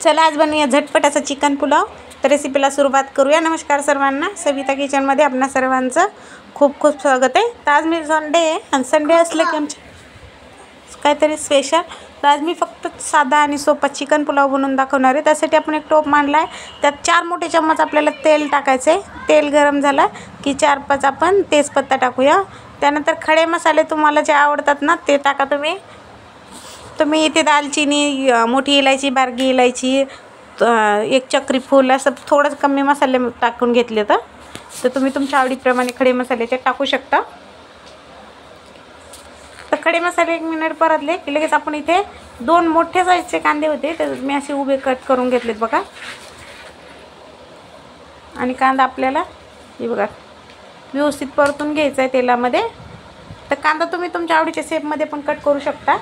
चला आज बनवूया झटपट असा चिकन पुलाव। तर रेसिपीला सुरुवात करूया। नमस्कार सर्वांना, सविता किचनमध्ये आपणा सर्वांचं खूप खूप स्वागत आहे। तर आज मी संडे आहे आणि संडे असले की आमचे काहीतरी स्पेशल। तर आज मी फक्त साधा आणि सोपा चिकन पुलाव बनवून दाखवणार आहे। त्यासाठी आपण एक टोप मांडला आहे, त्यात 4 मोठे चम्मच आपल्याला तेल टाकायचे आहे। तेल गरम झालं की 4-5 आपण तेजपत्ता टाकूया। त्यानंतर खडे मसाले तुम्हाला जे आवडतात ना ते टाका तुम्ही इथे दालचिनी, मोठी इलायची, बारकी इलायची, एक चक्री फूल असं थोडं कमी मसाले टाकून घेतले तर तुम्ही तुमच्या आवडीप्रमाणे खडे मसाल्याचे टाकू शकता। तर खडे मसाले 1 मिनिट परतले की लगेच आपण इथे 2 मोठे साईजचे कांदे होते ते मी असे उभे कट करून घेतलेत बघा। आणि कांदा आपल्याला हे बघा व्यवस्थित परतून घ्यायचा आहे तेलामध्ये। तर कांदा तुम्ही तुमच्या आवडीच्या शेपमध्ये पण कट करू शकता।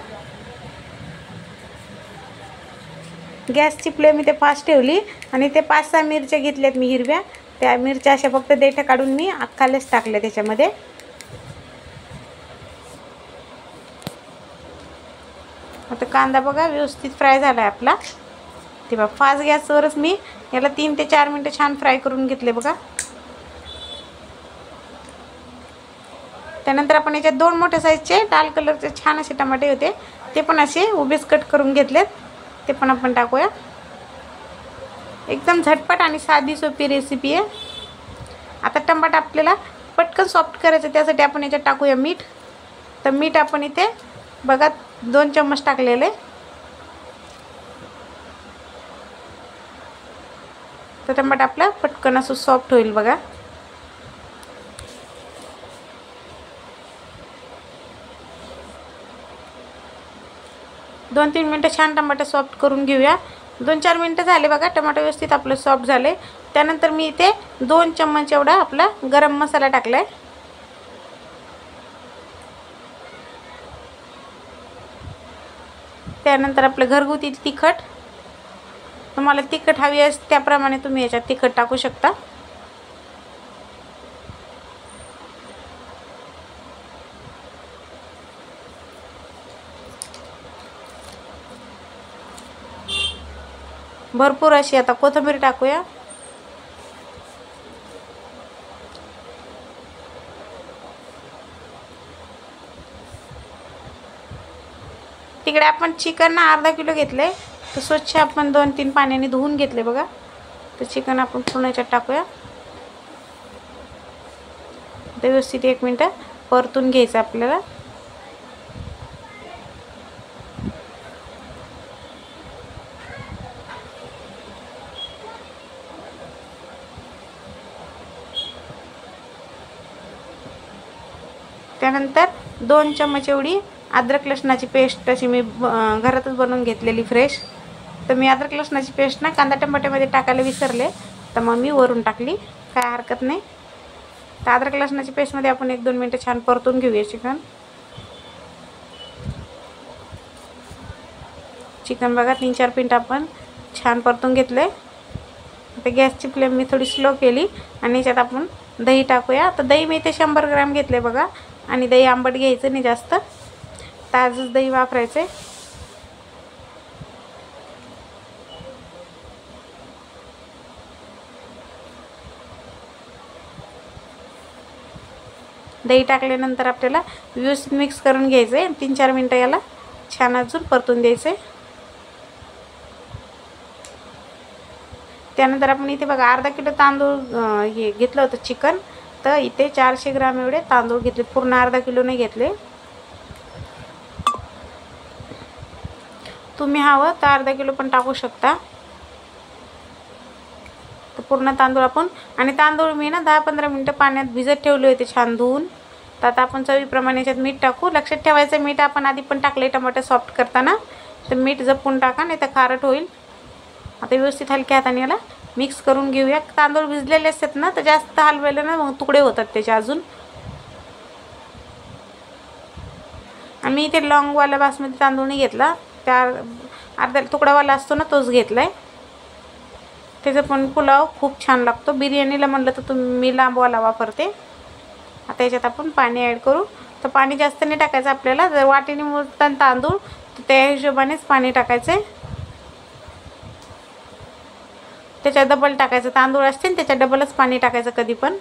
गॅसची फ्लेम इथे फास्ट ठेवली आणि ते 5-6 मिरच्या घेतल्यात मी हिरव्या। त्या मिरच्या अशा फक्त देठं काढून मी अख्खालेच टाकले त्याच्यामध्ये। आता कांदा बघा व्यवस्थित फ्राय झाला आहे आपला। ते बघा फास्ट गॅसवरच मी याला 3 ते 4 मिनिटं छान फ्राय करून घेतले बघा। त्यानंतर आपण याच्यात 2 मोठ्या साईजचे लाल कलरचे छान असे टमाटे होते ते पण असे उभेच कट करून घेतलेत, ते पण आपण टाकूया। एकदम झटपट आणि साधी सोपी रेसिपी आहे। आता टमाटा आपल्याला पटकन सॉफ्ट करायचं, त्यासाठी आपण याच्यात टाकूया मीठ। तर मीठ आपण इथे बघा 2 चम्मच टाकलेले। तर टमाटा आपला पटकन असं सॉफ्ट होईल बघा। दोन 3 मिनिटं छान टमाटे सॉफ्ट करून घेऊया। 2-4 मिनिटं झाले बघा, टमाटे व्यवस्थित आपलं सॉफ्ट झाले। त्यानंतर मी इथे 2 चम्मच एवढा आपला गरम मसाला टाकलाय। त्यानंतर आपलं घरगुती तिखट, तुम्हाला तिखट हवी असते त्याप्रमाणे तुम्ही याच्यात तिखट टाकू शकता। भरपूर अशी आता कोथिंबीर टाकूया। तिकडे आपण चिकन अर्धा किलो घेतले, तर स्वच्छ आपण 2-3 पाण्याने धुवून घेतले बघा। तर चिकन आपण पूर्ण याच्यात टाकूया। ते व्यवस्थित 1 मिनिट परतून घ्यायचं आपल्याला। त्यानंतर 2 चम्मच एवढी अद्रक लसणाची पेस्ट अशी मी घरातच बनवून घेतलेली फ्रेश। तर मी अद्रक लसणाची पेस्ट ना कांदा टमाट्यामध्ये टाकायला विसरले, तर मग मी वरून टाकली, काय हरकत नाही। तर अद्रक लसणाची पेस्टमध्ये आपण 1-2 मिनिटं छान परतून घेऊया चिकन बघा 3-4 मिनिटं आपण छान परतून घेतले। आता गॅसची फ्लेम मी थोडी स्लो केली आणि याच्यात आपण दही टाकूया। तर दही मी इथे 100 ग्रॅम घेतले बघा। आणि दही आंबट घ्यायचं नाही जास्त, ताजंच दही वापरायचं आहे। दही टाकल्यानंतर आपल्याला व्यवस्थित मिक्स करून घ्यायचं आहे। 3-4 मिनिटं याला छान अजून परतून द्यायचं आहे। त्यानंतर आपण इथे बघा अर्धा किलो तांदूळ हे घेतलं होतं चिकन, तर इथे 400 ग्रॅम एवढे तांदूळ घेतले, पूर्ण अर्धा किलो नाही घेतले। तुम्ही हवं तर अर्धा किलो पण टाकू शकता। तर पूर्ण तांदूळ आपण आणि तांदूळ मी ना 10-15 मिनिटं पाण्यात भिजत ठेवले होते छान धुवून। तर आता आपण चवीप्रमाणे याच्यात मीठ टाकू। लक्षात ठेवायचं मीठ आपण आधी पण टाकले टमाटे सॉफ्ट करताना, तर मीठ जपून टाका नाही तर खारट होईल। आता व्यवस्थित हलक्या हाताने याला मिक्स करून घेऊया। तांदूळ भिजलेले असतात ना तर जास्त हलवायला ना मग तुकडे होतात त्याचे अजून। आणि इथे लॉंगवाला बासमती तांदूळ नाही घेतला, त्या अर्धा तुकडावाला असतो ना तोच घेतलाय। त्याचा पण पुलाव खूप छान लागतो। बिर्याणीला म्हटलं तर मी लांबवाला वापरते। आता याच्यात आपण पाणी ॲड करू। तर पाणी जास्त नाही टाकायचं आपल्याला, जर वाटीने मोजताना तांदूळ तर त्या हिशोबानेच पाणी टाकायचं आहे। त्याच्या डबल टाकायचं. तांदूळ असते ना त्याच्या डबलच पाणी टाकायचं कधी पण.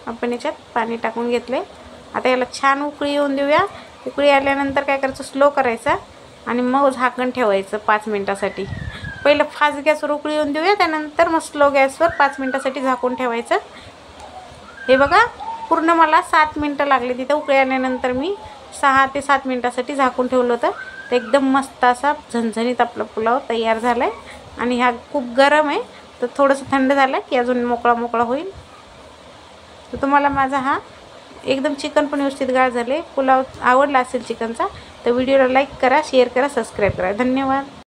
आपण याच्यात पाणी टाकून घेतले. आता याला छान उकळी येऊन देऊया. उकळी आल्यानंतर काय करायचं, स्लो करायचा आणि मग झाकण ठेवायचं 5 मिनिटासाठी. पहिलं फास्ट गॅसवर उकळी येऊन देऊया, त्यानंतर मग स्लो गॅसवर 5 मिनिटासाठी झाकून ठेवायचं. हे बघा पूर्ण मला 7 मिनटं लागली. तिथं उकळी आल्यानंतर मी 6 ते 7 मिनिटासाठी झाकून ठेवलं होतं. तर एकदम मस्त असा झणझणीत आपला पुलाव तयार झाला आहे. आणि हा खूप गरम आहे, तर थोडंसं थंड झालं की अजून मोकळा होईल. तर तुम्हाला माझा हा एकदम चिकन पण व्यवस्थित गाळ झाले पुलाव आवडला असेल चिकनचा, तर व्हिडिओला लाईक करा, शेअर करा, सबस्क्राईब करा. धन्यवाद.